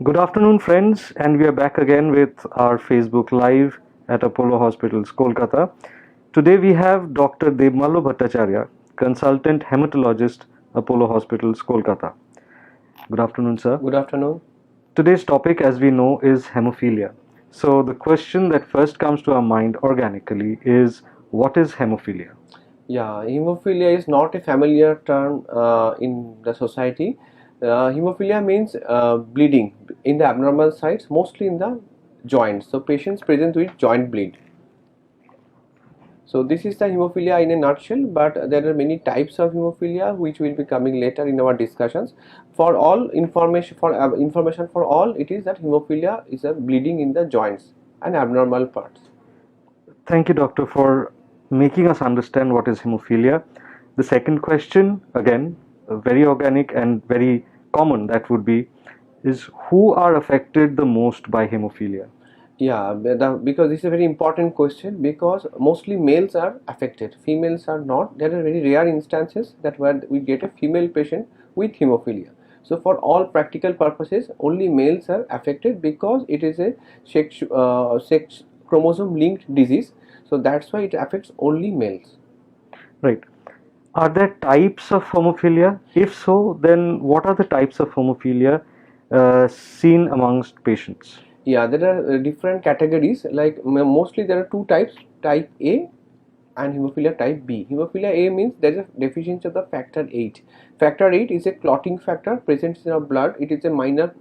Good afternoon, friends, and we are back again with our Facebook Live at Apollo Hospitals, Kolkata. Today we have Dr. Devmallo Bhattacharya, consultant hematologist, Apollo Hospitals, Kolkata. Good afternoon, sir. Good afternoon. Today's topic, as we know, is hemophilia. So the question that first comes to our mind organically is, what is hemophilia? Yeah, hemophilia is not a familiar term in the society. Hemophilia means bleeding in the abnormal sites, mostly in the joints. So patients present with joint bleed. So this is the hemophilia in a nutshell, but there are many types of hemophilia which will be coming later in our discussions. For all information, for all, it is that hemophilia is a bleeding in the joints and abnormal parts. Thank you, doctor, for making us understand what is hemophilia. The second question, again, very organic and very common, that would be, is who are affected the most by hemophilia? Yeah, because this is a very important question, because mostly males are affected, females are not. There are very rare instances that where we get a female patient with hemophilia. So for all practical purposes, only males are affected because it is a sex chromosome linked disease. So that's why it affects only males. Right. Are there types of hemophilia? If so, then what are the types of hemophilia seen amongst patients? Yeah, there are different categories. Like mostly there are two types: type A and hemophilia type B. Hemophilia A means there is a deficiency of the factor 8. Factor 8 is a clotting factor present in our blood. It is a minor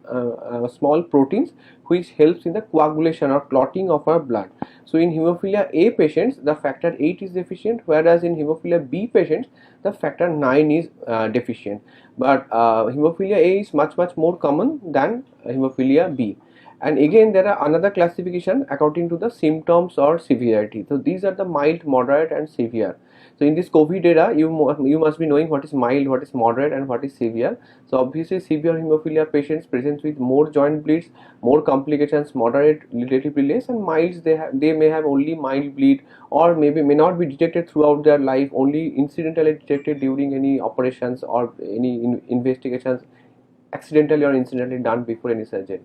small proteins which helps in the coagulation or clotting of our blood. So in hemophilia A patients, the factor 8 is deficient, whereas in hemophilia B patients, the factor 9 is deficient. But hemophilia A is much more common than hemophilia B. And again, there are another classification according to the symptoms or severity. So these are the mild, moderate and severe. So in this COVID era, you must be knowing what is mild, what is moderate and what is severe. So obviously severe hemophilia patients present with more joint bleeds, more complications, moderate relatively less, and milds they may have only mild bleed, or maybe may not be detected throughout their life, only incidentally detected during any operations or any investigations, accidentally or incidentally done before any surgery.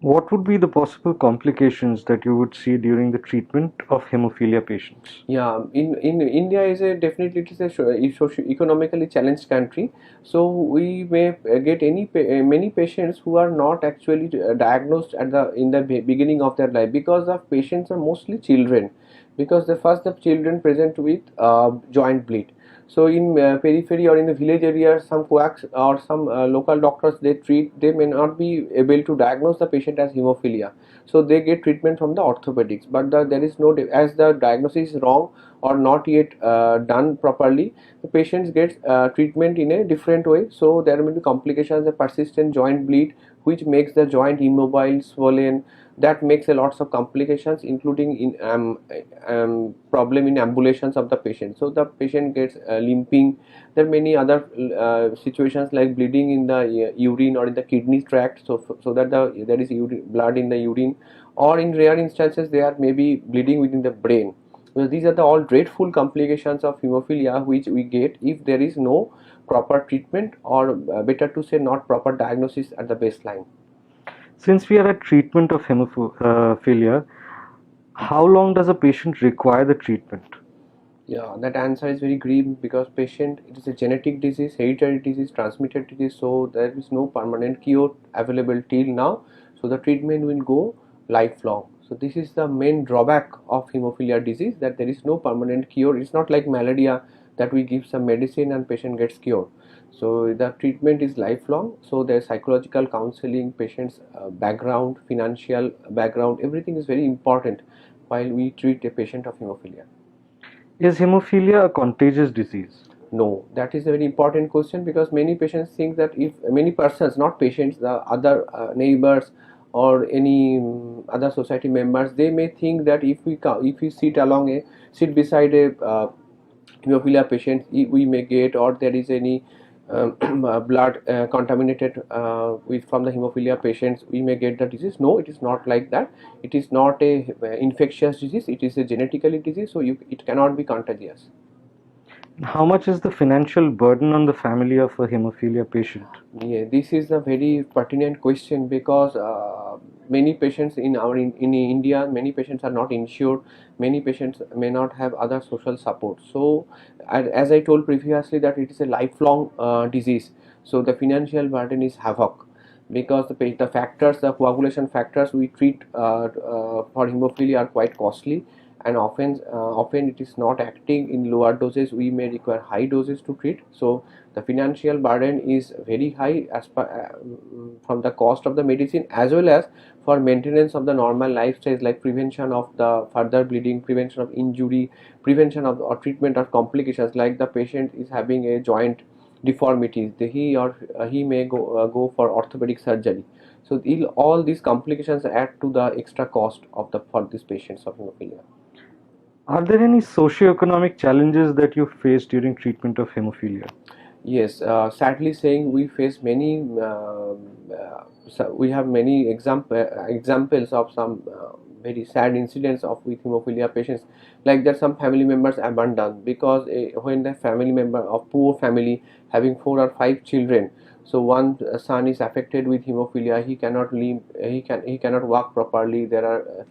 What would be the possible complications that you would see during the treatment of hemophilia patients? Yeah, in India is a definitely it is a socio-economically challenged country. So we may get many patients who are not actually diagnosed at the beginning of their life, because the patients are mostly children, because the children present with joint bleed. So in periphery or in the village area, some quacks or some local doctors they may not be able to diagnose the patient as hemophilia, so they get treatment from the orthopedics. But there is no, as the diagnosis is wrong or not yet done properly, the patients get treatment in a different way. So there may be complications, a persistent joint bleed which makes the joint immobile, swollen. That makes a lots of complications, including in problem in ambulations of the patient. So the patient gets limping. There are many other situations like bleeding in the urine or in the kidney tract, so that there is blood in the urine, or in rare instances there may be bleeding within the brain. So these are the all dreadful complications of hemophilia which we get if there is no proper treatment, or better to say not proper diagnosis at the baseline. Since we are at treatment of hemophilia, how long does a patient require the treatment? Yeah, that answer is very grim, because patient, it is a genetic disease, hereditary disease, transmitted disease, so there is no permanent cure available till now. So the treatment will go lifelong. So this is the main drawback of hemophilia disease, that there is no permanent cure. It's not like malaria that we give some medicine and patient gets cured. So the treatment is lifelong. So there's psychological counseling, patient's background, financial background, everything is very important while we treat a patient of hemophilia. Is hemophilia a contagious disease? No, that is a very important question, because many patients think that if many persons, not patients, the other neighbors or any other society members, they may think that if we sit beside a hemophilia patient, we may get, or there is any blood contaminated with from the hemophilia patients, we may get the disease. No, it is not like that. It is not a infectious disease. It is a genetically disease, so it cannot be contagious. How much is the financial burden on the family of a hemophilia patient? Yeah, this is a very pertinent question because many patients in India, many patients are not insured. Many patients may not have other social support. So, as I told previously, that it is a lifelong disease. So the financial burden is havoc because the factors, the coagulation factors we treat for hemophilia are quite costly, and often it is not acting in lower doses. We may require high doses to treat. So the financial burden is very high as per from the cost of the medicine, as well as for maintenance of the normal lifestyles like prevention of the further bleeding, prevention of injury, prevention of or treatment of complications like the patient is having a joint deformities, he may go for orthopedic surgery. So all these complications add to the extra cost of the for these patients of hemophilia. Are there any socio-economic challenges that you face during treatment of hemophilia? Yes, sadly saying we face many. We have many examples of some very sad incidents of with hemophilia patients. Like that, some family members abandon because when the family member of poor family having 4 or 5 children, so one son is affected with hemophilia. He cannot live. He cannot walk properly. There are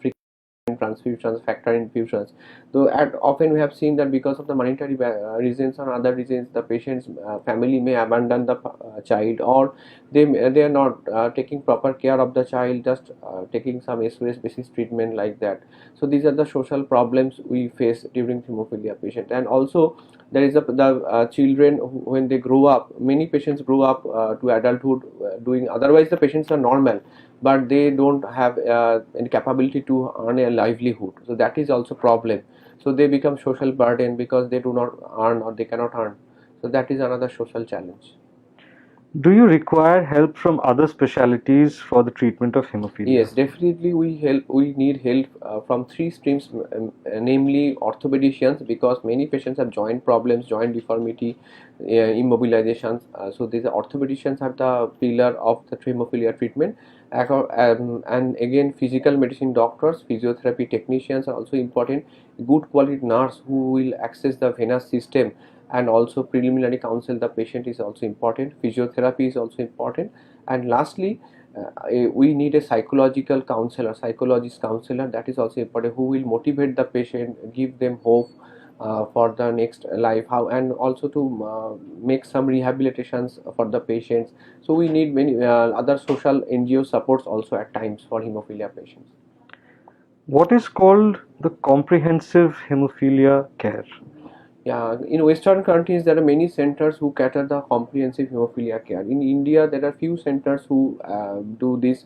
transfusions, factor infusions. So often we have seen that because of the monetary reasons or other reasons, the patient's family may abandon the child, or they are not taking proper care of the child, just taking some SOS basis treatment like that. So these are the social problems we face during hemophilia patient. And also there is the children when they grow up, many patients grow up to adulthood doing, otherwise the patients are normal, but they don't have any capability to earn a livelihood. So that is also problem. So they become social burden because they do not earn or they cannot earn. So that is another social challenge. Do you require help from other specialties for the treatment of hemophilia? Yes, definitely we need help from three streams, namely orthopedicians, because many patients have joint problems, joint deformity, immobilizations. So these orthopedicians are the pillar of the hemophilia treatment. And again, physical medicine doctors, physiotherapy technicians are also important. Good quality nurse who will access the venous system and also preliminary counsel the patient is also important. Physiotherapy is also important. And lastly, we need a psychological counselor, psychologist counselor, that is also important, who will motivate the patient, give them hope for the next life, how, and also to make some rehabilitations for the patients. So we need many other social NGO supports also at times for hemophilia patients. What is called the comprehensive hemophilia care? Yeah, in Western countries there are many centers who cater the comprehensive hemophilia care. In India, there are few centers who do this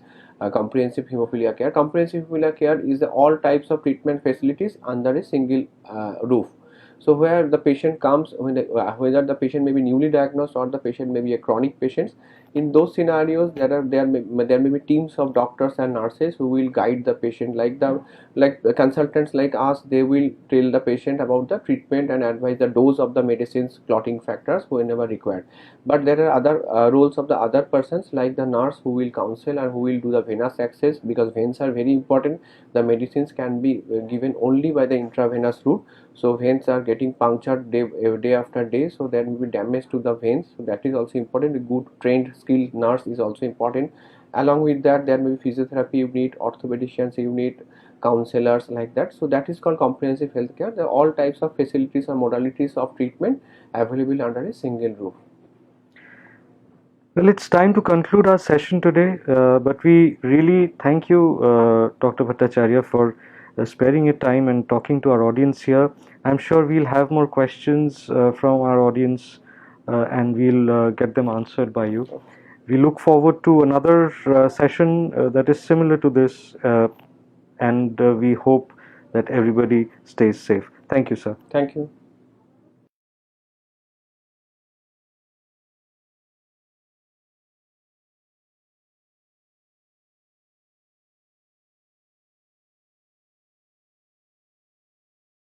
comprehensive hemophilia care. Comprehensive hemophilia care is all types of treatment facilities under a single roof. So where the patient comes, whether the patient may be newly diagnosed or the patient may be a chronic patient, in those scenarios there may be teams of doctors and nurses who will guide the patient, like the consultants like us. They will tell the patient about the treatment and advise the dose of the medicines, clotting factors whenever required. But there are other roles of the other persons, like the nurse who will counsel and who will do the venous access, because veins are very important. The medicines can be given only by the intravenous route. So veins are getting punctured day after day, so there will be damage to the veins. So that is also important. A good trained skilled nurse is also important. Along with that, there may be physiotherapy, you need orthopedicians, you need counselors, like that. So that is called comprehensive healthcare. There are all types of facilities or modalities of treatment available under a single roof. Well, it's time to conclude our session today, but we really thank you, Dr. Bhattacharya, for sparing your time and talking to our audience here. I'm sure we'll have more questions from our audience and we'll get them answered by you. We look forward to another session that is similar to this, and we hope that everybody stays safe. Thank you, sir. Thank you.